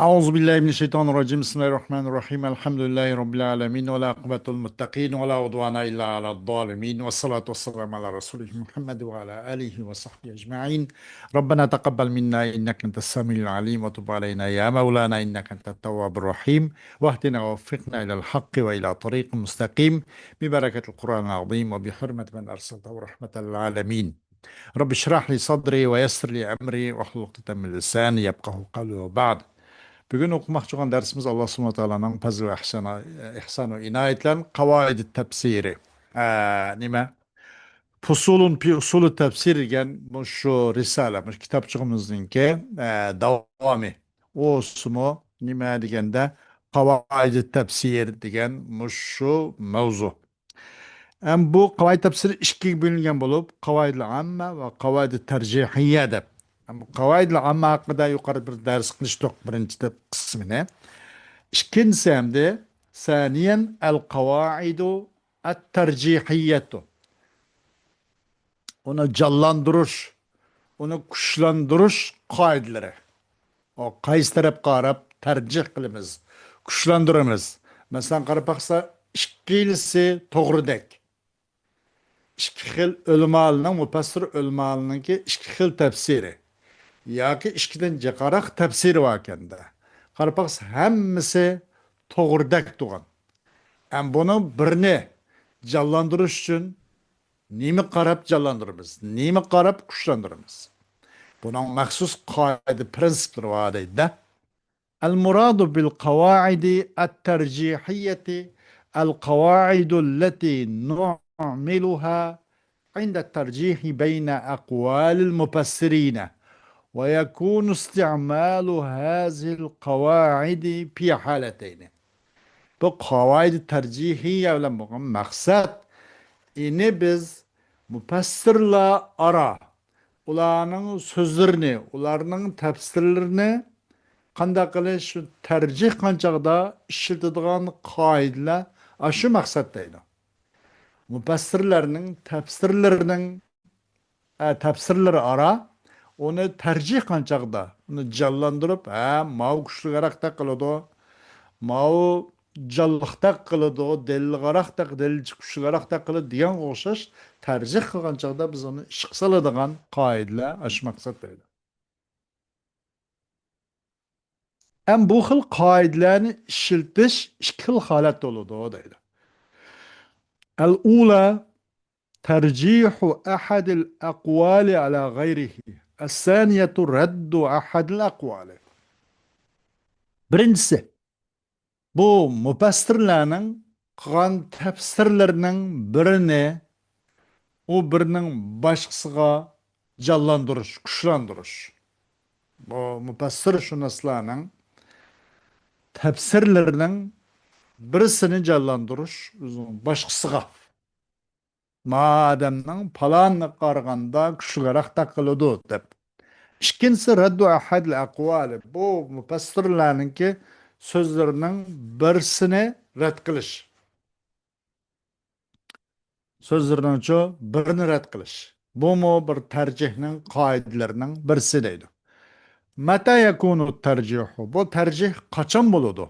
أعوذ بالله من الشيطان الرجيم بسم الله الرحمن الرحيم الحمد لله رب العالمين ولا عقبة المتقين ولا عدوان إلا على الظالمين والصلاة والسلام على رسوله محمد وعلى آله وصحبه أجمعين. ربنا تقبل منا إنك أنت السميع العليم وتب علينا يا مولانا إنك أنت التواب الرحيم واهدنا ووفقنا إلى الحق وإلى طريق مستقيم ببركة القرآن العظيم وبحرمة من أرسلته رحمة للعالمين. رب اشرح لي صدري ويسر لي أمري واحلل عقدة من لساني يفقهوا قولي وبعد. Bugün okumak olan dersimiz Allah subhanahu teala'nın fazl ve ihsanı inayetlen kavaid tefsiri. Nime? Fusulun pi usulü tefsir gen bu şu risale, bu kitapçığımızdaki devamı. O sumu nime degende kavaid tefsir degen bu şu mevzu. Bu kavaid tefsiri ikki bölüngen bulup kavaid-i amme ve kavaid-i tercihiyye dep. Bu kavaid-i amme hakkında yukarı bir ders kılıştık birinci kısmını. İkincisi hem de saniyen el kavaidu et tercihiyyetu. Onu canlandırış, onu kuşlandırış kaideleri. O kayıs taraf qarab tercih kılımız, kuşlandırımız. Mesela qarab baksa ikilisi toğrudek. İki xil ölmalının, mufassir ölmalının ki iki xil tefsiri. Ya ki ikiden ceqaraq tefsiri vakende. Qarab baksa hemmisi toğrudek doğan. Bunu birini canlandırış için nemi qarab canlandırırız, nemi qarab kuşlandırırız. Bunun məxsus qaide prensipleri var deydi. المراد بالقواعد الترجيحية القواعد التي نعملها عند الترجيح بين أقوال المفسرين ويكون استعمال هذه القواعد في حالتين. Bu kavaid tercihiye ile maksat ini biz müfessirle ara ularının sözlerini, ularının tefsirlerini qanday qilish şu tercih qanchaqda işletiladigan qoidalar aşı maksat deydi. Müfessirlerinin tefsirleri ara onu tercih qanchaqda onu canlandırıp mau kuchliroq qiladi, mau jallıqta qiladi, delilgaroqda, delil chiqishgaroqda qiladi degan o'xshash tercih qilgan chaqda biz uni ish qiladigan qoidalar ash maqsad deydi. Bu xil qoidalarni ishiltish ikki xil holat bo'ladi deydi. Al-ula tarjihu ahad al-aqwali ala ghayrihi. As-saniyatu raddu ahad al-aqwali. Birincisi bu mufassirlarning qilgan tafsirlarining birini o birinin boshqasiga canlandırış, kuchlandirish. Bu mufassir shunaslarning tafsirlarining birisini canlandırış, boshqasiga. Mademning palonni qaraganda kuchliroq taqiladi deb. İkincisi raddu ahad al-aqwali. Bu mufassirlarningki sözlerinin birisini rad qilish. Sözlerinin birini rad qilish. Bu mu bir tercihning qoidalarining birisi deydi. Mata yakunu tercihu? Bu tercih qachon bo'ladi?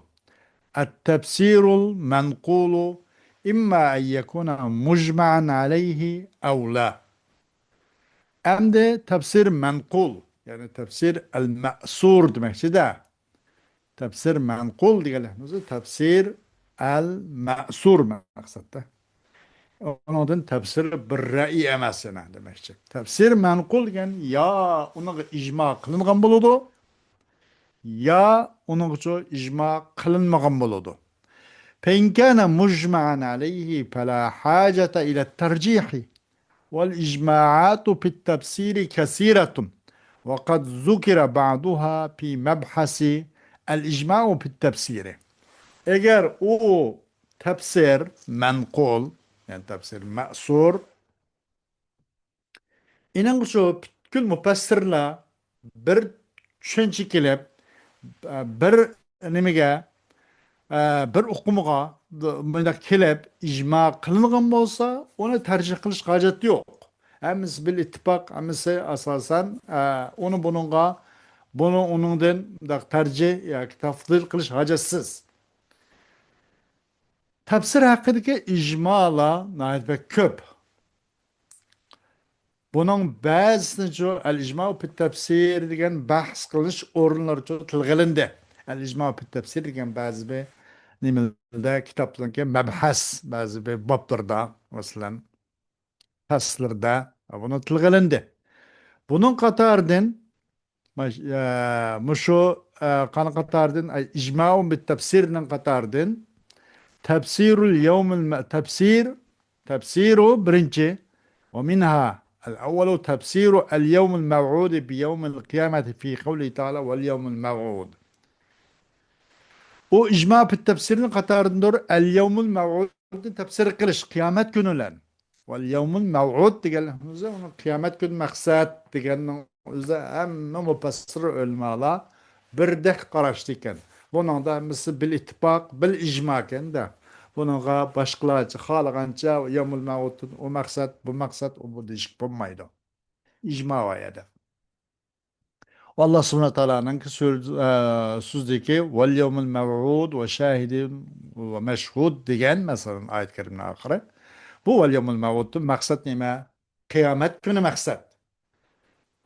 At-tafsirul manqulu imma an yakuna mujma'an alayhi aw la. Endi tafsir manqul, yani tafsir al-ma'sur demekçi de. Tafsir manqul deganimiz tafsir al-ma'sur maqsadda. Onun tefsir bir ra'yi emas yana demekçi. Tefsir manqul degan ya uni ijmo qilingan bo'ladi, ya uning uchun ijmo qilinmagan bo'ladi. فإن كان مجمعا عليه فلا حاجة إلى الترجيح والإجماعات في التفسير كثيرة وقد ذكر بعضها في مبحث الإجماع في التفسير. Eğer o tefsir manqul yani tefsir ma'sur inan şu bütün mufassirlar bir tushuncha kelib bir nimaga bir uqumga bunda kelib ijmo qilingan bo'lsa uni tarjih qilish hojati yo'q. Hammasi bil ittifoq, hammasi asosan uni bununla Bunu onundan da tercih ya tafdil kılış hacatsız. Tefsir hakkındaki icmala nait ve köp. Bunun bazısını çoğu el-icma pit tefsir degan bahs kılış orunları çoğu tilgilindi. El-icma pit tefsir degan bazı bir nimelde kitaplarında mebhas bazı bir bablarda mesela fasllarda bunu tilgilindi. Bunun katardan muşu kan katardan icma bit tefsirinin katardan tefsirul yevmil تفسيره برنجي ومنها الأول تفسير اليوم الموعود بيوم القيامة في قوله تعالى واليوم الموعود o icma bir tefsirin katarındır el yevmul mev'ud tefsir kılış kıyamet günülen vel yevmul mev'ud digenimize onu kıyamet gün maksat digenin o'zi hamma mufassir ulamalar birdek qarashdi ekan. Bunun da misli bil ittifaq bil icma ekan da. Bununla başqalarca xalagancha yevmul mev'ud o maksat bu maksat o bu değişik bulmaydı. İcma var ya da. والله سبحانه وتعالى أنك سوزديكي واليوم الموعود وشاهد ومشهود ديجان مثلا آية كريمة آخرى bu اليوم الموعود مقصد نما قيامت كن مقصد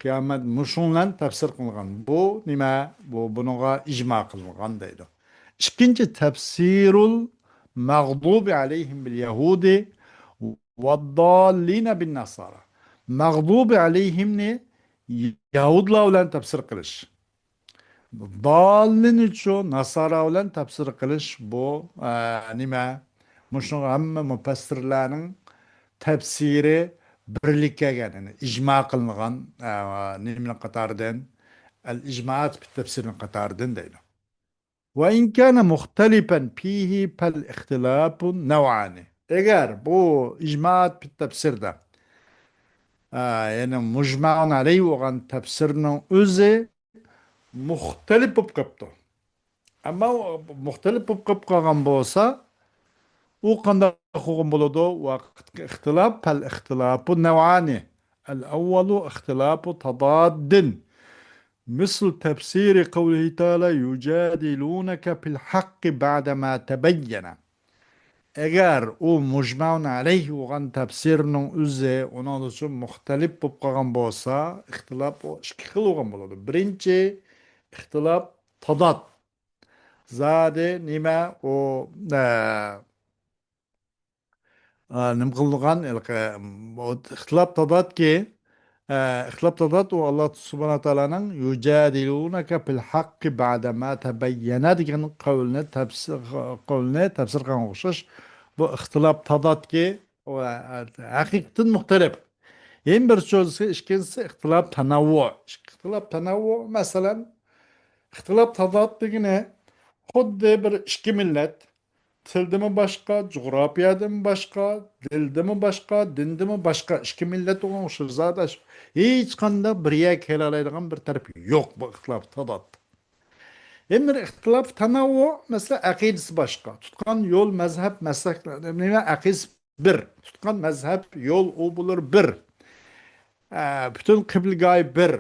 قيامت مشونlan tefsir kılgan bu nima bu bununla icma kılgan deydi. İkinci tefsirul mağdubi aleyhim bil yahudi ve dallina bin nasara. Mağdubi aleyhim ne? Yahudlar bilan tafsir qilish. Dallin uchun Nasara bilan tafsir qilish bu nima? Mushun hamma mufassirlarning tafsiri birlik kelgan, yani ijmo qilingan nima qatoridan al-ijmoat bi tafsirning qatoridan deydi. وإن كان مختلفا فيه فالاختلاف نوعان. Eğer bu icmaat bir tefsirde yani mujma'un aleyhi olan tefsirinin özü muhtelif болып qapti. Ama muhtelif болып qalgan bolsa, o qanday hukum buludu? Vaqt ixtilaf fal ixtilafu nev'ani. El-evvelu ixtilafu tadaddin. مثل تفسير قوله تعالى يجادلونك في الحق بعدما تبين. Eğer o mujmaun aleyhi olan tefsirinin üzeri onun için muhtelif болып қалған болsa, ixtilaf o iki xil olgan болады. Birinci, ixtilaf tadat. Zade nima o nim qilgan ixtilaf tadat ki ixtilaf tadat o Allah subhanahu taolaning yujadilunaka fil haqqi ba'da ma tabayyana degan qavlni tafsir qilgan o'xshash. Bu ixtilaf tadat ki o haqiqatan muxtalif. Yen bir so'zi ikkinchisi ixtilaf tanavvu. Ixtilaf tanavvu masalan ixtilaf tadat degani xuddi bir ikki millat tildimi boshqa, coğrafiyadimi boshqa, dildimi boshqa, dindimi boshqa ikki millat o'xshash zadash. Hech qanday birga kela oladigan bir taraf yo'q bu ixtilof tadat. Endi bir ixtilof tanavvu mesela aqidasi boshqa. Tutgan yo'l, mazhab, maslaklar, nima aqidasi bir. Tutgan mazhab, yo'l u bular bir. Bütün kıbılgay bir.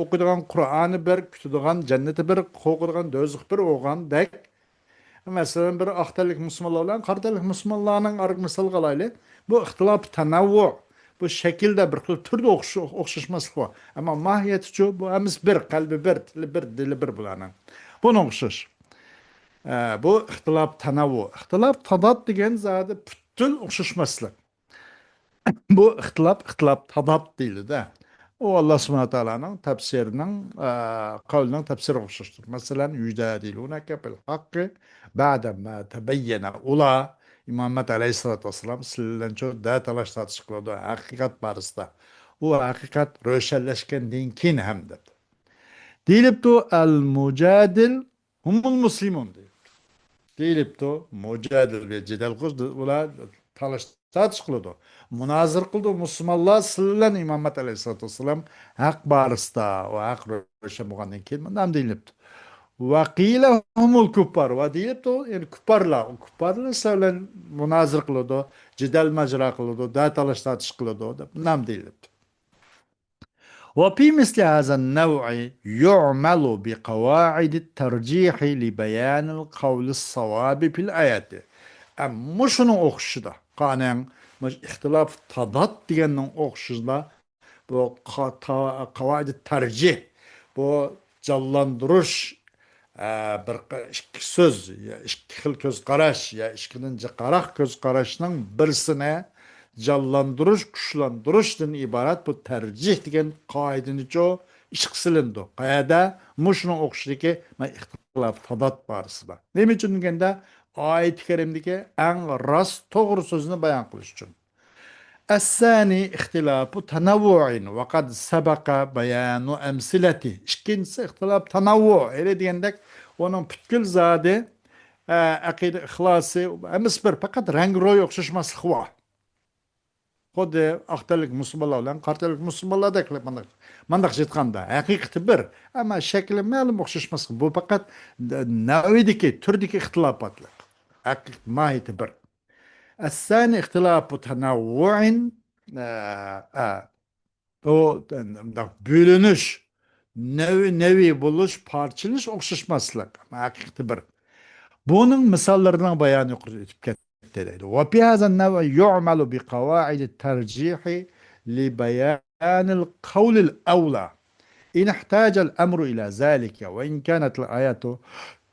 Okuduğun Kur'an'ı bir, kütüdüğün cenneti bir, okuduğun dözlük bir oğan dek. Mesela bir ahtarlık Müslümanlarla kardelik Müslümanlarının arık misal qalaylı. Bu ixtilaf tanavvu. Bu şekilde bir türde okşuşması var. Ama mahiyeti şu, bu hemiz bir, kalbi bir, dili bir, dili bir bulanın. Bunu okşuş. Bu ixtilaf tanavvu. İxtilaf tadat degen zaten bütün okşuşmasılık. Bu ixtilaf tadat değildi de. O Allah subhanahu teala'nın tefsirinin kavlinin tefsiri oluşturur. Mesela yücadilunake bil hakkı ba'dema tebeyyene ula İmam Ahmet Aleyhisselatü Vesselam sizlerden çok daha talaş tartışıkladı hakikat barısında. O hakikat röşelleşkenden keyin hem de. Deyilip de el mucadil humul muslimun diyor. Deyilip de mucadil ve cidel kız ula talaş tartışıkladı. Munazır kıldı Müslümanlar sizlerden İmam Ahmet Aleyhisselatü Vesselam hak barısında o hak röşe buğandan keyin nam deyilip de. Vakile humul kuffar ve deyip de yani kupparlar söylen münazır kılıyordu, cidel macera kılıyordu, da talaş tartış kılıyordu, nam deyilip. وفي مثل هذا النوع يعمل بقواعد الترجيح لبيان القول الصواب في الآيات. مش أخشدا قانن مش اختلاف تضاد ديگن أخشدا bu kavaid tercih bu canlandırış bir iki söz ya iki xil göz qaraş ya ikkinchi qaraq göz qarashning birisini canlandırış kuchlantirishdan iborat bu tercih degan qoidani cho ish qilindi qayerda mushuni o'qishdiki man ixtilof tadat borasida nima uchun deganda oyat karimdagi eng rost to'g'ri so'zni bayon qilish uchun. الثاني اختلاف تنوع وقد سبق بيان أمثلته. İkincisi اختلاف تنوع. Öyle diyendek onun bütün zade akide ihlası emis bir fakat renk roy okşaşması var. Xuddi aqtalik musulmonlar bilan qartalik musulmonlarda mandaq jetganda haqiqati bir, ammo shakli ma'lum o'xshashmas. Bu faqat nav'idagi, turdagi ixtilofotlar. Haqiqat mohiyati bir. الثاني اختلاف تنوع o bölünüş nevi buluş parçalış okşuşmaslık hakikati bir. Bunun misallarından bayan etip ketdi. Ve fi hazan nev yu'malu bi kavaid tercih li bayan القول الأولى إن احتاج الأمر إلى ذلك وإن كانت الآيات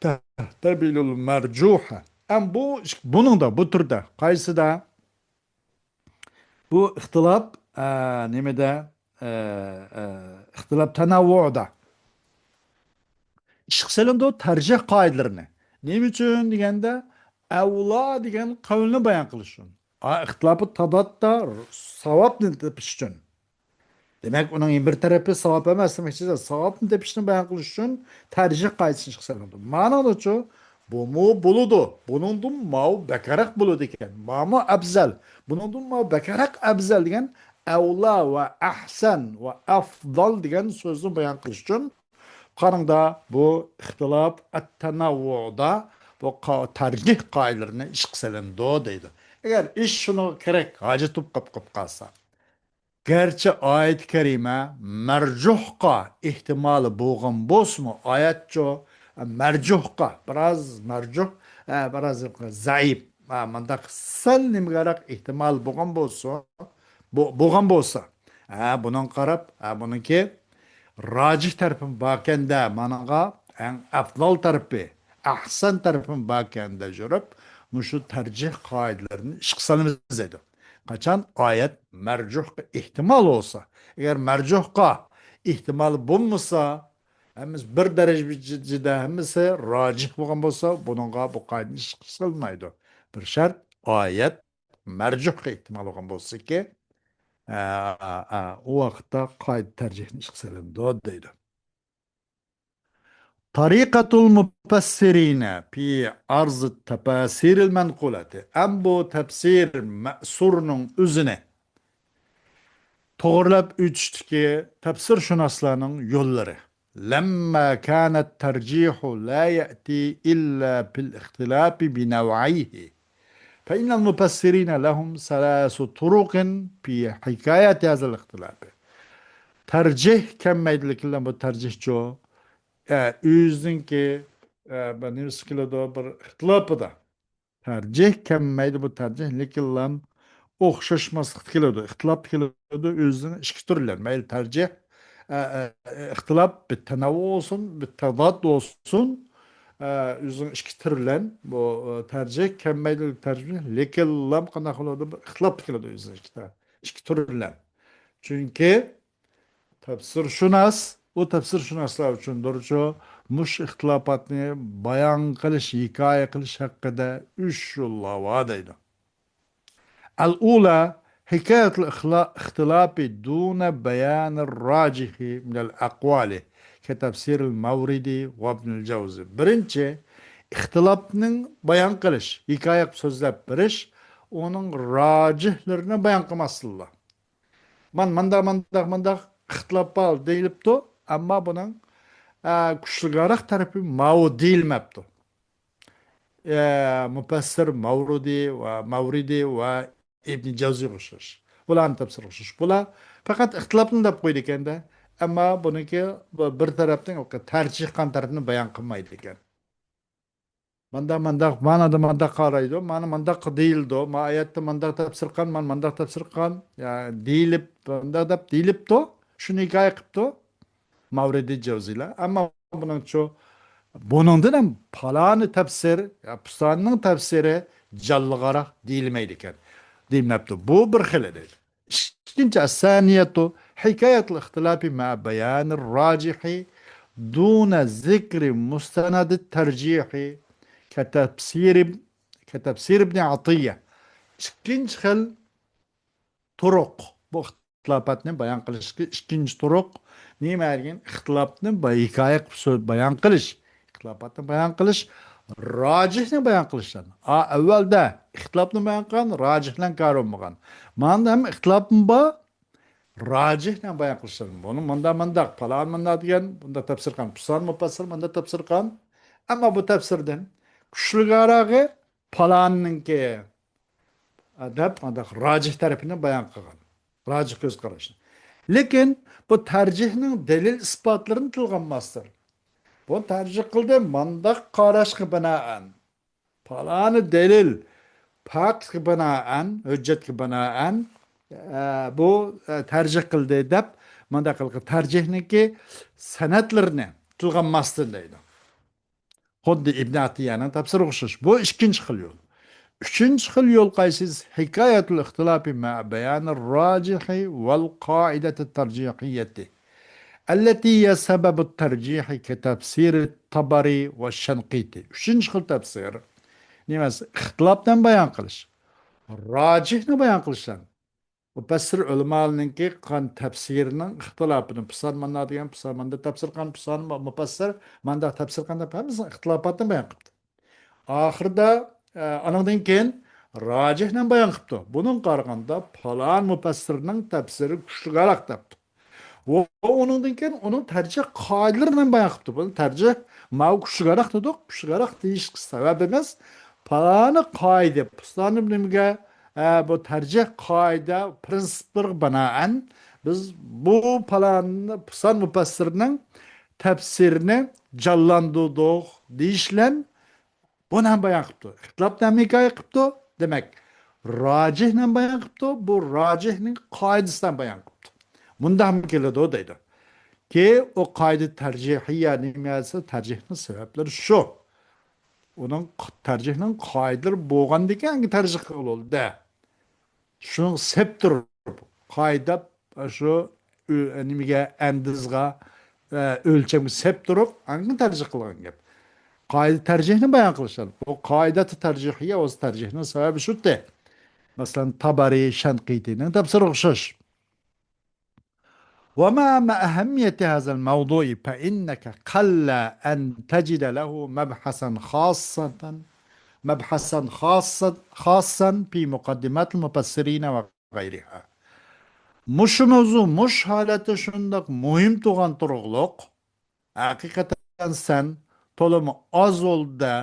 تحتمل المرجوحة. Bunun da bu türde kayısı da bu ihtilaf nemede ihtilaf tenavvuda işkselinde o tercih kaidelerini neyim için degende evla degen kavlini bayan kılışın. İhtilafı tadatta savapını tepişçün. Demek onun bir tarafı savap emas demek savapını tepişini bayan kılışın tercih kaidesini işkselinde. Manalı ço bu mu buludu. Bunun mu bekarak buludu iken. Mu abzel. Bunun mu bekarak abzel degen evla ve ahsen ve afdal degen sözünü bayan kılışın. Qarında bu ixtilaf at-tanavvuda bu tercih qaidelerini iş qilindi deydi. Eğer iş şunu kerek hacı tup qap qalsa. Gerçi ayet-i kerime mercuhqa ihtimali bo'lgan bo'lsa ayetço mercuhqa biraz zayıf mandaq sal nimgaroq ihtimal bo'lgan bo'lsa bunun qarab buniki racih tarafın bakende managa en afdal tarafı, ahsen tarafın bakende jürüp muşu tercih kaidelerini işkısalımız dedi. Kaçan ayet mercuhka ihtimal olsa, eğer mercuhka ihtimal bulmasa, hemiz bir derecede hemisi racih bo'lgan bo'lsa, bununla bu kaidini işkısalmaydı. Bir şart ayet mercuhka ihtimal bo'lgan bo'lsa ki, o vaqtda qoida tercihini ishqilindi deydi. Tariqatul mufassirina fi arz tafasir al-manqulati. Bu tafsir ma'surning o'zini to'g'rilab o'tishdiki tafsirshunoslarning yo'llari. Lamma kana at-tarjihu la ya'ti illa fil ikhtilafi bi naw'ihi. فإن المفسرين لهم ثلاث طرق في حكاية هذا الاختلاف. Tercih kemmeydilikle bu tercih çoğu. Üzdünki ben nirskilada bir ihtilafı da. Tercih kemmeydi bu tercih likillen okşaşmaslık kilodu. İhtilaf kilodu üzdün işki türler. Meyil tercih ihtilaf bir tenavu olsun, bir tedat olsun. Üzün işki türlen bu tercih kemmeydilik tercih likillen kana kilodu ihtilaf kilodu üzdün işki türlen. Çünkü tafsir şunas, o tafsir şunaslar için doğrusu muş ihtilafatını bayan kılış, hikaye kılış hakkında üç yolla vadeydi. Al-ula hikayet ihtilafi dune beyan racihi minel akvali ke tafsir el-Mavridi ve ibn Cevzi. Birinci, ihtilafının bayan kılış, hikaye sözlep biriş, onun racihlerini bayan kılmasıyla. Mandak ixtilaf bal deyilipti, ama bunun kuchliroq tarafi ma'u deyilmabdi. Mufassir Mavridi va Ibn Jawziy o'xshash. Bularni tafsir o'xshash. Bular faqat ixtilofni deb qo'ydi ekanda, Ama buniki bir tarafdan o tercih kan tarafını bayan qilmaydi ekan. Mana da manda qaraydi, mana manda deyildi, ma oyatda manda tafsir qilgan, mana manda tafsir qilgan, ya deyilib, manda deb deyilibdi, shuni hikoya qilibdi Mavridi Javzilar. Ammo buningdan ham paloni tafsir, ya Pustonining tafsiri jallig'aroq deyilmaydi ekan. Deyilmabdi. Bu bir xil edi. İkinci الثانية حكاية الاختلاف مع بيان الراجح دون ذكر مستند الترجيح كتفسير كتفسير ابن عطية. İkinci xil turuq. Bu ixtilopatni bayon qilishga ikkinchi turuq nima degan ixtilofni hikoya qilib bayon qilish, ixtilopatni bayon qilish, rojihni bayon qilishdan. Avvalda ixtilofni bayon qilgan, rojihdan ko'rinmagan. Mana ham ixtilofim bor, rojihni bayon qilishdan. Buni manda falon manda degan bunda tafsir qilgan, puson mufassir manda tafsir qilgan. Ammo bu tafsirdan kuchligarog'i falonninki deb rojih tarafini bayon qilgan. Rojih ko'z qarashni. Lekin bu tarjihning dalil isbotlarini tilg'anmasdir. Bu tarjih qildi mandaq qarashga binoan. Faloni dalil faktga binoan, hujjatga binoan bu tarjih qildi deb manda qilgan tarjihniki sanatlarini tilg'anmasdir deydi. Xuddi Ibn Atiyaning tafsiri o'xshash. Bu ikkinchi xil yo'l. Üçüncü xil yol qaysiz hikayetul ixtilafi ma bayanir racihi vel qaideti tercihiyeti. Allati hiye sebebut tercihi ke tefsiri tabari ve şenqiti. Üçüncü xil tefsir. Nimesi? İxtilafdan bayan qilish. Racihni bayan qilishdan. Mufassir ulamalarninki qan tafsirining ixtilofini pisan manda degan pisan manda tafsir qilgan pisan mufassir manda tafsir qilgan deb hammasi ixtilofotni bayon qildi. Ahırda anandan keyin rojihni bayon qilibdi. Buning qaraganda falon mufassirning tafsiri kuchliroq debdi. Va uningdan keyin uning tarjih qoidalarini bayon qilibdi. Buni tarjih mau kuchliroq dedik. Kuchliroq deyish sababimiz faloni qoida. Pustoni nimaga bu tarjih qoida prinsiplarga binoan biz bu falonni Puston mufassirining tafsirini jonlantirdik deyishlan buni ham bayon qilibdi. Ixtilofni ham hikoya qilibdi. Demak, rojihni bayon qilibdi. Bu rojihning qoidasidan bayon qilibdi. Bunda ham keladi deydi. Ki o qoida tarjihiya nimasi tarjihning sabablari shu. Uning tarjihning qoidalari bo'lgandan keyin tarjih qilindi. Shuni septir qoida shu nimaga andizga o'lchamga septirib, angin tarjih qilgan gap. Qoida tarjihni bayon qilishadi. Bu qoidati tarjihiya o'z tarjihning sababi shuda. Masalan, Tabari, Shanqitining tafsiri o'xshash. ومع أهمية هذا الموضوع فإنك قل أن تجد له مبحثا خاصا في مقدمات المفسرين وغيرها. مش موضوع مش حالة شندق مهم تغان طرقلق haqiqatan sen to'limi oz yo'lda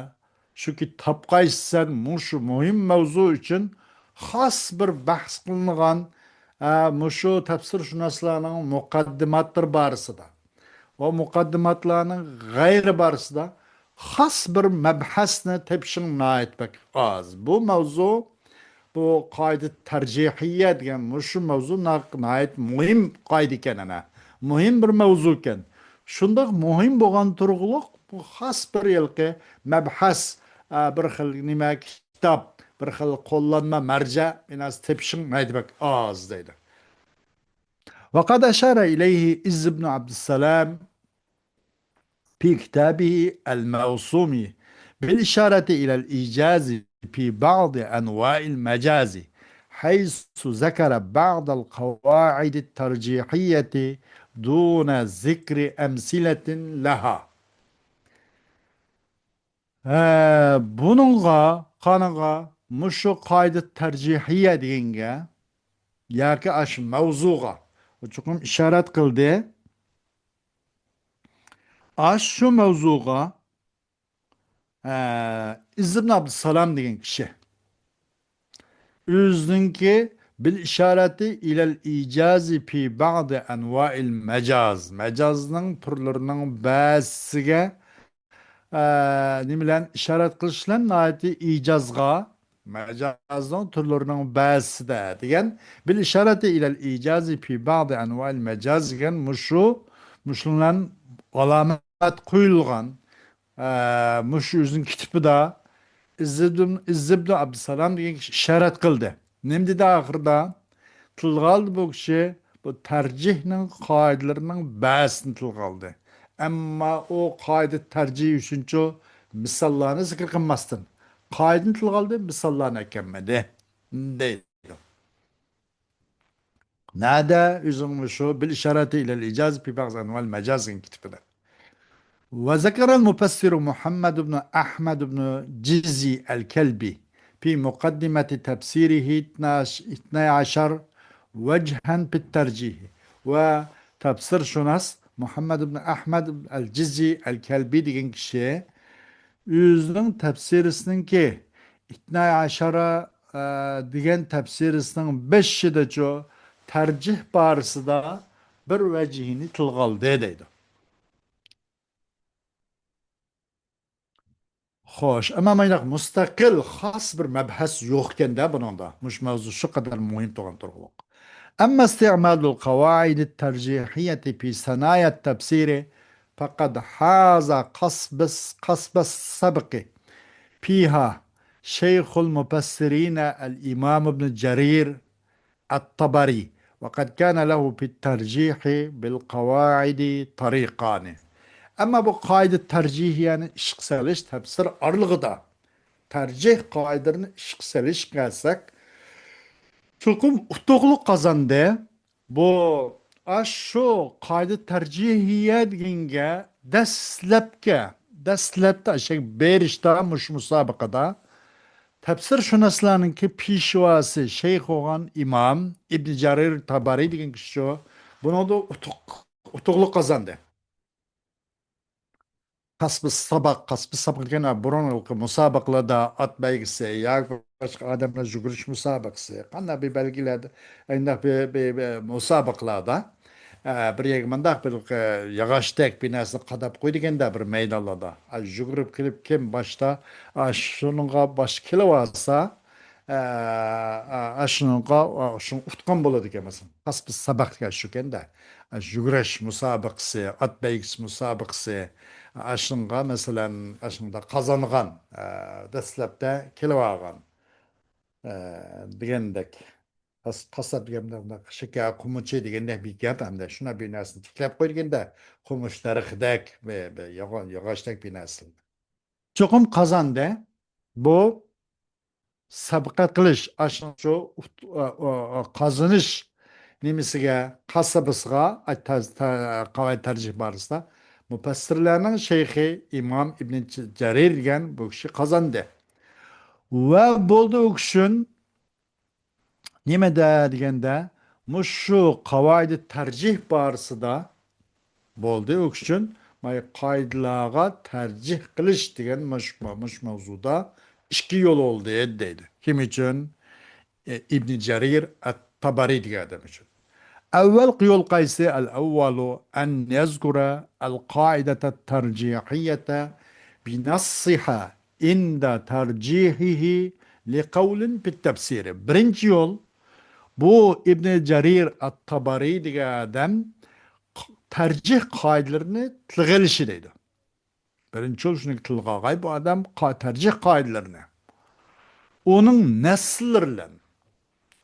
shuki topqaysan mushu muhim mavzu uchun xos bir bahs qilingan mushu tafsirshunoslarning muqaddimatlar barisida va muqaddimatlarning g'ayri barisida xos bir mabhasni tepishing noyatbak oz. Bu mavzu bu qoida tarjihiya degan mushu mavzu noyat muhim qoida ekan ana. Muhim bir mavzu ekan. Shundoq muhim bo'lgan turg'uliq bu xos bir yilqi mabhas bir xil nima kitob bir xil qo'llanma marja enas tepishing maydibak oz deydi. وقد أشار إليه إز بن عبد السلام في كتابه الموسوم بالإشارة إلى الإيجاز في بعض أنواع المجاز حيث ذكر بعض القواعد الترجيحية دون ذكر أمثلة لها. Bununla qanaqa mushu qoida tarjihiya deganga yoki ash mavzuga chuqur ishorat qildi. Ash shu mavzuga İz ibn Abdussalam degan kishi o'ziniki bil işareti ilel icazi fi ba'di enva'il mecaz. Mecazның türlerinin ba'zisiga nimalan işaret qilishlan ayeti icazga mecazның türlerinin ba'zisida degan bil işareti ilel icazi fi ba'di enva'il mecaz degan muşulan alamet qo'yilgan mush o'zining kitobida İzzibn Abdüsalam degan kishi ishorat qildi. Nim dedi oxirida? Tilga oldi bu kishi bu tarjihning qoidalarining ba'zisini tilga oldi. Ammo u qoida tarjih uchunchu misollarni zikr qilmasdan qoidani tilga oldi, misollarni aytmadi deydi. Nada o'zing shu bil isharati ila al ijaz fi ba'd anwa' al majaz kitobida. وذكر المفسر محمد بن أحمد بن جزي الكلبي في مقدمة تفسيره 12 وجها بالترجيح وتفسير شناس محمد بن أحمد الجزي الكلبي degan kishi o'zining tafsirisining ki 12 degan tafsirisining 5-idachu tarjih borasida bir vajhini tilga oldi deydi. Xo'sh, ammo mayroq mustaqil xos bir mabhas yo'q ekanda buningda. Mush mavzu shu qadar muhim bo'lgan turg'uliq. أما استعمال القواعد الترجيحية في صنايع التفسير فقد حاز قصب السبق فيها شيخ المفسرين الإمام ابن جرير الطبري وقد كان له في الترجيح بالقواعد طريقان. Ama bu kaydı tercih yani işkseliş tefsir arlığı tercih kaydını işkseliş gelsek çokum utukluk kazandı. Bu şu kaydı tercihiye degenge deslepte şey berişte muş musabakada tefsir şunaslarının ki pişvası şeyh olan İmam İbn Carir Tabari degen kişi bunu da utukluk kazandı. Kasbı sabak gene burunluk musabaklarda at belgisi ya başka adamla juguriş musabakası. Kanda bir belgilerde aynı bir musabaklarda bir yegmandak bir yağıştek binasını kadap koydu gende bir meydanda. Jugurip kilip kim başta şununla baş kilo varsa şununla şun utkan buladı kemesin. Kasbı sabak ya şu gende. Juguriş musabakası, at belgisi musabakası. Aşınға, мәселен, aşında kazanған, dastlabda kelib olgan degandek qasab deganda shaka qumuchi degandek bir gap hamda shuna bir narsani tiklab qo'yganda qumush tarixidek ve yog'ochdek bir narsa. Cho'qim qozonda bu sabqat qilish shu qozonish nimasiga qasabisiga qavoid tarjih borasida mufassirlarning shayxi imom ibn jarir degan bu kishi qozondi va bo'ldi u kishi nimada deganda shu qavoidi tarjih borasida bo'ldi u kishi qoidalarga tarjih qilish degan mush mavzuda ikki yo'l oldu deydi. Kim uchun? İbn Jarir at-Tabari degan odam uchun. أول قيول قيس الأول أن يذكر القاعدة الترجيحية بنصها عند ترجيحه لقول بالتفسير. برنج يول bu İbn Jarir at-Tabari degan adam tercih qoidalarini tilga ilishi deydi. Birinchi yo'l shuni tilga olg'ay bu odam tercih qoidalarini. Onun nasllari bilan,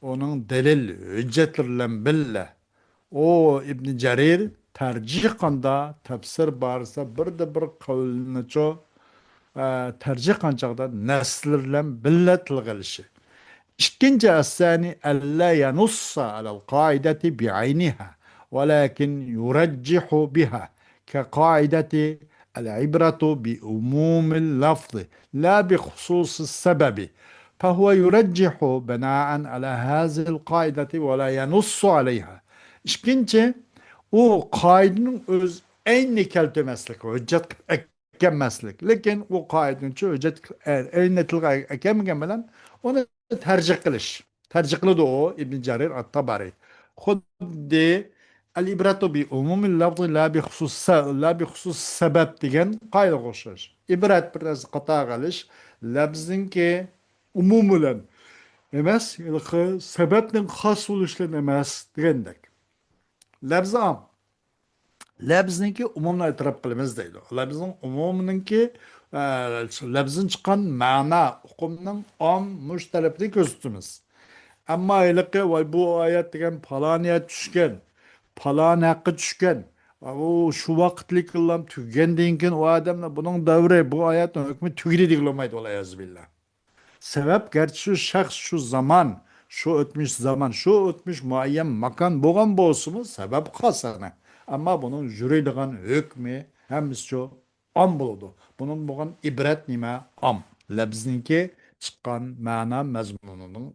onun dalil hujjatlari bilan billa o İbn Jarir tercih qanda tafsir barsa bir qavlni tercih qanchaqda naslar bilan billa tilga ilishi. İkinci الثاني ألا ينص على القاعدة بعينها ولكن يرجح بها كقاعدة العبرة بأموم اللفظ لا بخصوص السبب فهو يرجح بناء على هذه القاعدة ولا ينص عليها. İkinci o kaidenin öz aynı keltemeslik, hüccet ekemeslik. Lekin o kaidenin hüccet aynı tilga ekemegen bilen onu tercih kılış. Tercih kılıdı o İbn Carir at-Tabari. Xuddi el-ibratu bi umumil lafzı la bi husus sebep degan qayda qo'shish. İbrat bir narsa qata qilish lafzinki umum bilan emas, sababning xos bo'lishidan emas degandek. Lafzi am. Labzniki umumni e'tirof qilamiz deydi. Labzning umuminiki labzdan chiqqan ma'no hukmning om mushtarafini ko'rsatamiz. Ammo iliqi voy bu oyat degan paloniyat tushgan, palon haqqi tushgan. U shu vaqtlik qilib tugagandan keyin u odamlar buning davri bu oyatning hukmi tugidi deyilmaydi billah. Sebep gerçi şu şahs şu zaman, şu ötmüş zaman, şu ötmüş muayyen makan boğan boğusu sebep kasana. Ama bunun jüriydiğen hükmü hemiz şu am buludu. Bunun boğan ibret nime am. Lebzinki çıkan mana mezmununun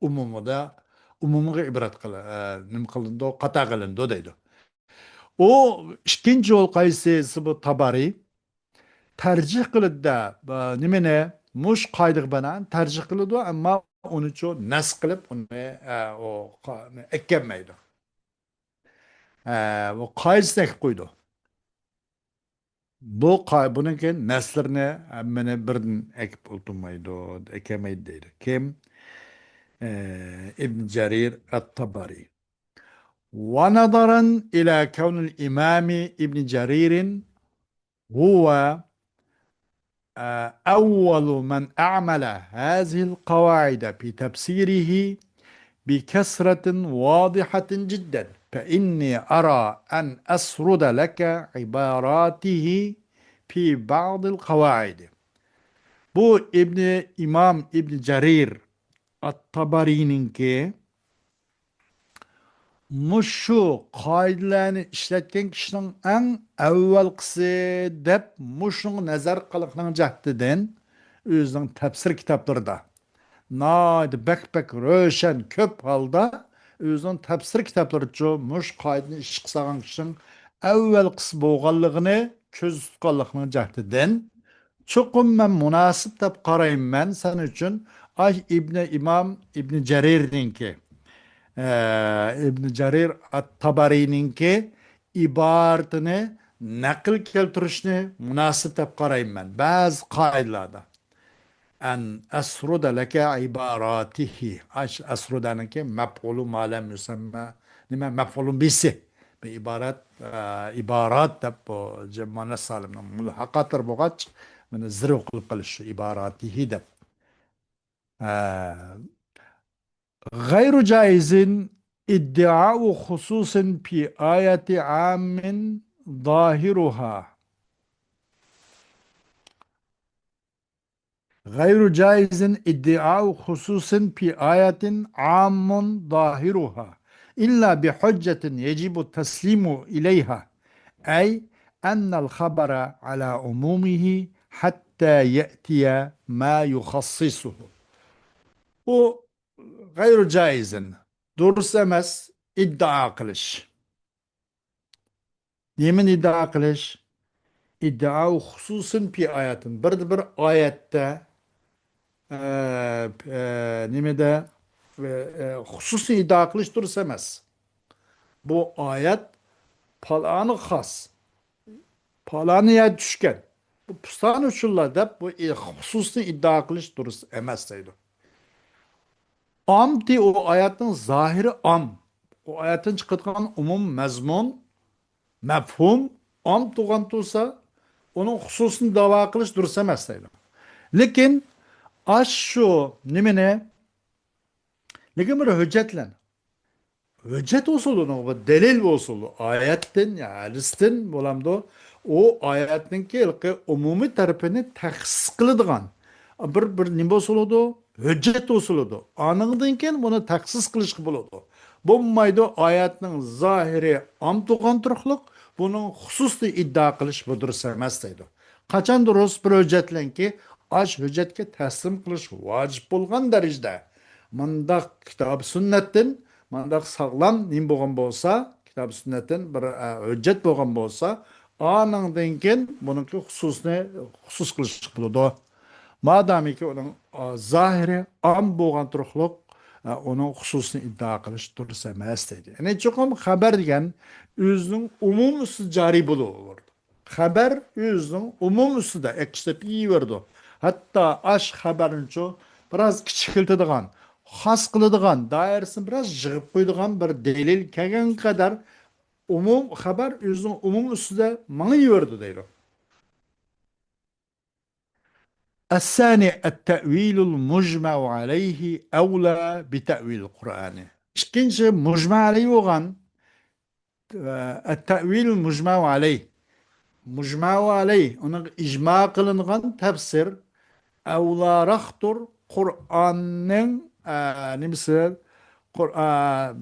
umumu da umumu ibret kılı, nim kılındı o kata kılındı o deydi. O ikinci yol kayısı bu tabari. Tercih kılıdı da nimene muş kaydık bana tercih kılıdı ama onu çok nas kılıp onu o eklemeydi. O kayısını ek koydu. Bununki neslerini emmene birden ekip oturmaydı, ekemeydi deydi. Kim? İbn Cerir at-Tabari. ونظرا إلى كون الإمام ابن جرير هو أول من أعمل هذه القواعد في تفسيره بكثرة واضحة جدا فإني أرى أن أسرد لك عباراته في بعض القواعد. Bu İmam İbni Cerir At-Tabari'nin ki mushu qoidalarni ishlatgan kishining eng avvalgisi deb mushuni nazar qiliqning jahdidan o'zining tafsir kitoblarida bak ro'shan ko'p holda o'zining tafsir kitoblaricha mush qoidani ish qilgan kishining avvalgisi bo'lganligini ko'z tutganlikning jahdidan chuqur man munosib deb qarayman san uchun imom ibn jarirninki İbn Cerir at-Tabari'ninki ibaretini nakil keltirishni munosib deb qarayman ba'zi qoidalarda. En asruda leke ibaratihi. Asrudaniki mef'ulu ma lem yusamma nima mef'ulun bisi. Bir ibarat deb bu cemmana salimning mulhaqatir bo'lgach mana zir o'qilib qilish ibaratihi deb. غير جائز ادعاء خصوص في آية عام ظاهرها غير جائز ادعاء خصوص في آية عام ظاهرها إلا بحجة يجب التسليم إليها أي أن الخبر على عمومه حتى يأتي ما يخصصه. Bu gayru caizin, durust emas, iddia qilish. Yemin iddia qilish? İddia hususun pi ayetin. Bir ayette nimede hususi iddia qilish durust emas. Bu ayet palanı xas. Palanı yer düşken. Bu pustan uçurlar deb bu hususi iddia qilish durust emas deydi. Am di o ayetin zahiri am. O ayetin çıkartkan umum mezmun, mefhum, am tuğan tutsa onun hususunu dava kılış dursa mesleğiyle. Lekin aş şu nimine lekin bir hüccetlen. Hüccet usulü, bu delil usulü. Ayetten ya hadisten bolamda o ayetin ki umumi tarafını tahsis kılıdığan. Bir nima usulüdü? Hüccet usulüdü. Anıngdan keyin bunu tahsis kılışkı buludu. Bo'lmaydi oyatning zahiri am tuğan turuqliq, bunun xususli iddia qilish bu durust emas deydi. Qachon durust bir hujjatlanki, ash hujjatga taslim qilish vojib bo'lgan darajada. Mundaq kitob sunnatdan, mundaq sog'lom nim bo'lgan bo'lsa, kitob sunnatdan bir hujjat bo'lgan bo'lsa, aningdan keyin buningki xusus qilish bo'ladi. Madamiki onun zahiri am bo'lgan turuqliq Onun xususini iddia qilish durust emas deydi. Yani cho'qim xabar degan o'zining umum ustida joriy bo'laverdi. Xabar o'zining umum ustida eqishlab yiverdi. Hatto ash xabarincho biroz kichikiltadigan, xos qiladigan, doirasini biroz yig'ib qo'yadigan bir dalil kelgan qadar umum xabar o'zining umum ustida mangiverdi deydi. الثاني التأويل المجمع عليه أولى بتأويل القرآن. İkinci mujma aleyh olan التأويل المجمع عليه. Mujma aleyh onun icma kılınan tefsir evlaraktır Kur'an'ın nemisi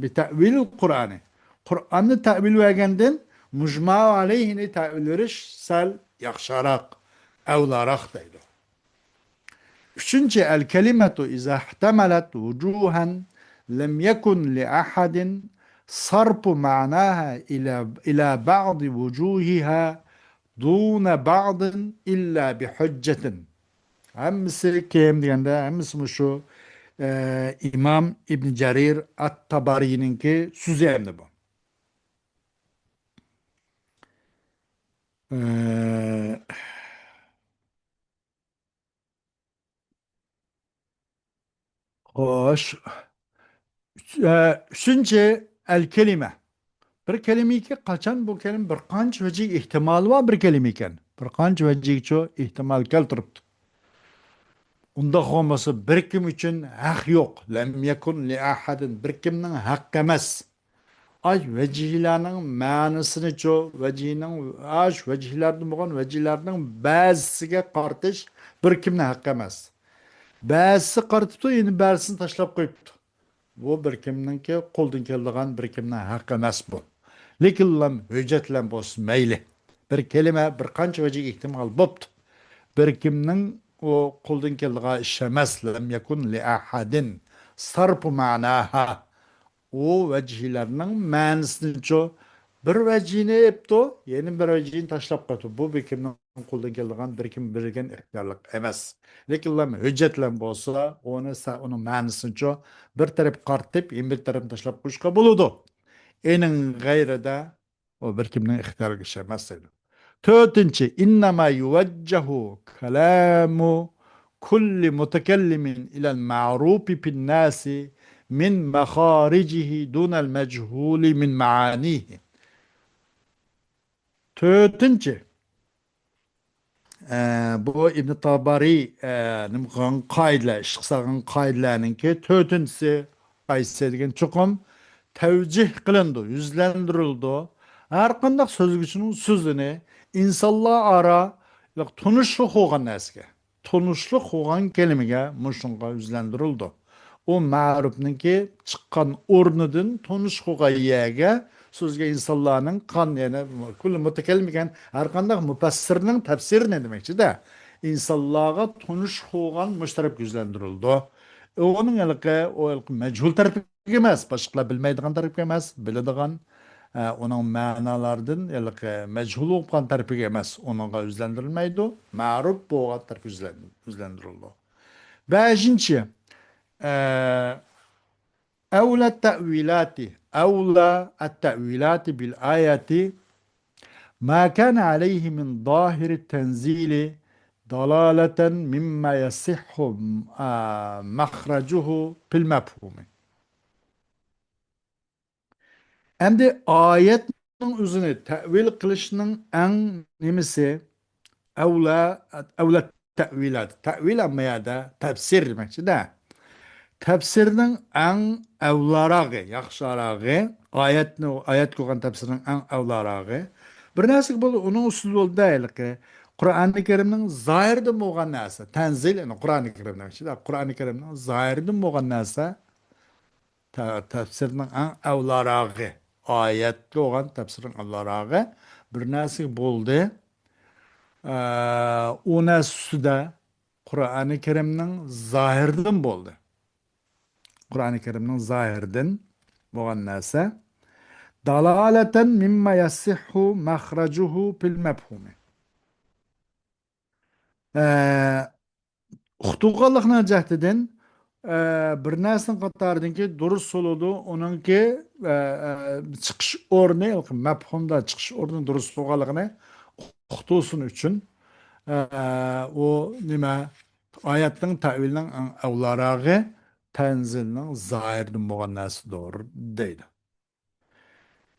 bir tevil Kur'an'ı. Kur'an'ı tevil vergenden mujma aleyhini tevil veriş sel yakşarak evlarak deydi. Üçüncü el kelimetu izâ ihtemelet vucuhen lem yekun li ahadin sarfu ma'naha ila ba'di vucuhiha dûne ba'din illa bi hüccetin. Hemmisi kim diyende hemmisi şu İmam İbn Cerir At-Tabari'ninki sözü emdi bu. E, Hoş. Üçüncü el kelime. Bir kelime ki kaçan bu kelime bir qancha vecih ihtimal var bir kelime iken. Bir qancha vecih ço ihtimal keltiripti. Unda olmasa bir kim için hak yok. Lem yekun li ahadin bir kimnin hakkı emas. Ay vecihlarning ma'nosini ço vecihning aş vecihlardan bo'lgan vecihlarning ba'zisiga qaratish bir kimning haqqi emas. Ba'zisi qaratibdi, endi ba'zisini tashlab qo'yibdi. Bu bir kimninki qo'ldan keladigan bir kimning haqqi emas bu. Lekin lam hujjatlan bo'lsin mayli. Bir kelime bir qancha vajih ehtimol bo'pti. Bir kimning o qo'ldan keladigan ish emas. Lam yakun li ahadin sarfu ma'naha. O vecihlerinin ma'nosini cho bir vecihini epti, yeni bir vecihini tashlab qo'ydi. Bu bir kimning qo'ldan keladigan bir kim bergan ixtiyorlik emas. Lekin ular hujjatlan bo'lsa, uni ma'nosini cho bir taraf qartib, yana bir taraf tashlab qo'yishga bo'ladi. Enin gayrida o bir kimning ixtiyoriga ish emas deydi. To'rtinchi, innama yuvajjahu kalamu kulli mutakallimin ilal ma'rufi fin nasi min makharijihi dunal mechhuli min maanihi. To'rtinchi, bu İbn Tabari nimqan qoidalar, ish qilgan qoidalarninki to'rtinchisi qaysi degan chuqum tevcih qilindi, yuzlantirildi. Har qanday so'zguchining so'zini insonlar aro tunishli bo'lgan narsaga, tunishli bo'lgan kelimaga mushunga yuzlantirildi. O ma'rufniki chiqqan o'rnidan tunish bo'lgan yerga so'zga insonlarning qon yani kulli mutakallim ekan har qanday mufassirning tafsiri ne demakchi-da insonlarga tunish bo'lgan mushtarab yuzlantirildi. Onun ilqi o majhul tarafga emas, boshqalar bilmaydigan tarafga emas, biladigan onun ma'nolardan ilqi majhul bo'lgan tarafga emas, onunga yuzlantirilmaydi, ma'ruf bo'lgan tarafga yuzlantirildi. Beshinchi أولى التأويلات أولى التأويلات بالآية ما كان عليه من ظاهر التنزيل ضلالة مما يصح مخرجه في المفهوم. Endi ayetning o'zini tavil qilishning eng nimasi avla ta'vilat. Ta'vil amma yerda tafsir demakchi-da. Tafsirning eng avlarog'i, yaxshirog'i, oyat ko'rgan tafsirning eng avlarog'i. Bir narsa bo'ldi, uning ustida bo'ldi Qur'oni Karimning zohirida bo'lgan narsa, tanzil, yani Qur'oni Karimning, Qur'oni Karimning zohirida bo'lgan narsa tafsirning eng avlarog'i, oyatga bo'lgan tafsirning avlarog'i bir narsa bo'ldi. U narsa ustida Qur'oni Karimning zohiridan bo'ldi. Kur'an-ı Kerim'nin zahirden bo'lgan narsa dalaleten mimma yasihhu mahracuhu fil mefhumi. Uqtuqallıqna cəhdidən bir narsani qatardanki durust bo'ladi, uningki chiqish o'rni, mafhumda chiqish o'rni durust bo'lganligini uqtusin uchun o nima oyatning tavilning avlarog'i tanzilning zohirdan bo'lgan narsadir deydi.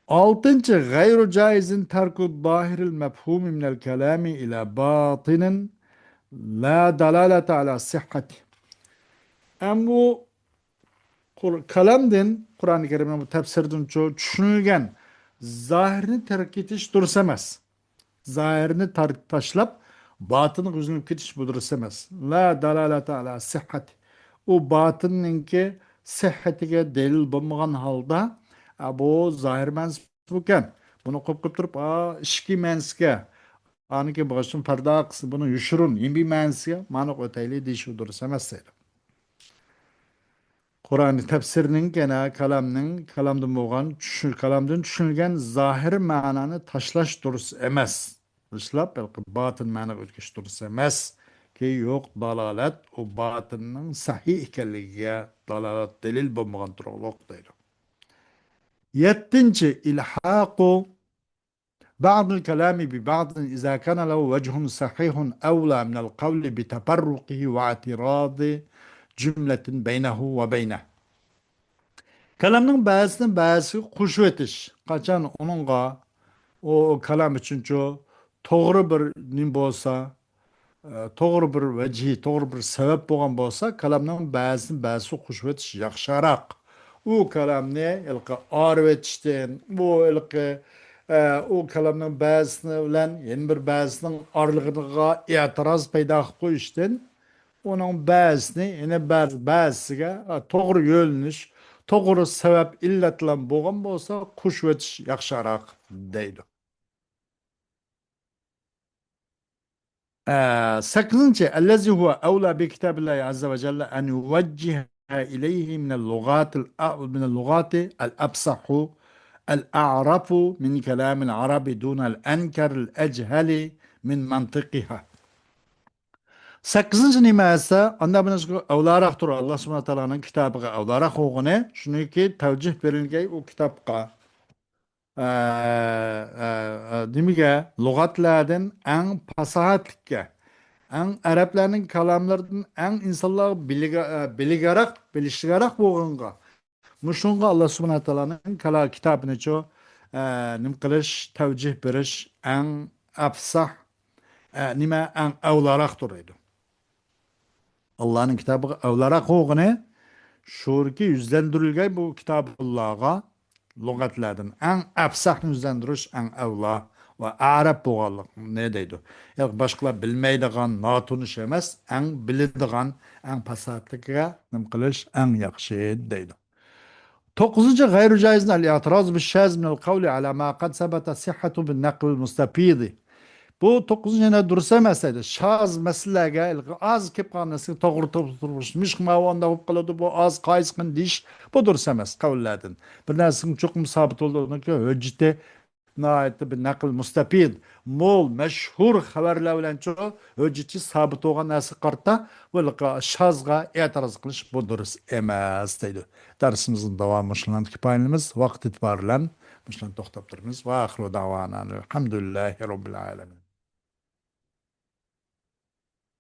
Altıncı gayru caizin terku zahiril mefhumi minel kelami ila batinin la dalalete ala sihhati. Bu kalamdan Kur'an-ı Kerim'in bu tefsirden çoğu düşünülgen zahirini terk etiş dursa emez. Zahirini taşlap batını gözünüp ketiş bu dursa emez. La dalalete ala sihhati. O batınınki sihhatige delil bulmagan halda bu zahir mens buken. Bunu kopkup durup işki menske aniki başın farda kısı bunu yuşurun imbi menske manuk öteyli dişi dursa emez. Kur'an tefsirinin gene kalamdan boğan, kalamdan düşünülgen zahir mananı taşlaş durus emez. Dışlap belki batın mana ötkeş durus emez. Ki yok dalalet o batının sahih ikenliğe dalalet delil bulmagan turuluk deydi. Yettinci ilhaqu بعض الكلام ببعض إذا كان له وجه صحيح أولى من القول بتفرقه واعتراض cümletin beynehu ve beyne. Kalamның ba'zisini ba'zisi qo'shib etish. Qachon onunğa o kalam uchun to'g'ri bir nim bo'lsa, to'g'ri bir vajhi, to'g'ri bir sabab bo'lgan bo'lsa, kalamning ba'zisini ba'zisi qo'shib etish yaxshiroq. U kalamni ilqi arib etishdan, bu ilqi o kalamning ba'zisini bilan yana bir ba'zisining orlig'iga e'tiroz paydo qilib qo'yishdan onun ba'zisini yana ba'zisiga to'g'ri yo'linish, to'g'ri sabab illat bilan bo'lgan bo'lsa, qo'shib o'tish yaxshiroq deydi. 8. Allazi huwa awla bi kitabillahi azza ve celle en yuvajjiha ilayhi min al-lugati al-absahu al-a'rafu min kalam al-arabi dun al-ankar al-ajhali min mantiqiha. 8. nimasi anda buni avlaroq turib Alloh subhanahu taoloning kitobiga avlaroq o'g'ini shuniki tavjih berilgan u kitobga nimaga lug'atlardan eng fasohatlikka eng arablarning kalamlaridan eng insonlar bilishgaroq bo'lganga mushunga Alloh subhanahu taoloning kitobini nim qilish tavjih berish eng afsah nima eng avlaroq turadi. Allah'ın kitabı avlara qo'g'ini şurki yüzlendirilgan bu kitabullah'a lügatlardan en afsahni yüzlendirish en avla ve Arap bo'lganlik ne deydi? Yani başkalar bilmeydigan, natunish emas, en biladigan, en fasatlikga nim qilish en yaxshi deydi. 9. Gayru caizin al-i'tiraz bil-şaz min al-qawli ala ma qad sabata sihhatu bin-naql al-mustafidi. Bu 9. yana dursa emasaydı. Şaz meseleге az kep qanısı to'g'ri turmuş mavonda bo'lib qoladi. Bu az qaysqin dish bu dursa emas qavllardan. Bir narsaning cho'qim sabit bo'lganki hujjati nayet bir naql mustafid mol mashhur xabarlar bilan hujjati sabit bo'lgan narsa qarta bu shazga e'tiroz qilish bu durus emas deydi. Darsimizin davomı şundan kifoyamiz vaqt itibarilan shundan to'xtab turamiz. Va axiru davana alhamdulillahi robbil alamin.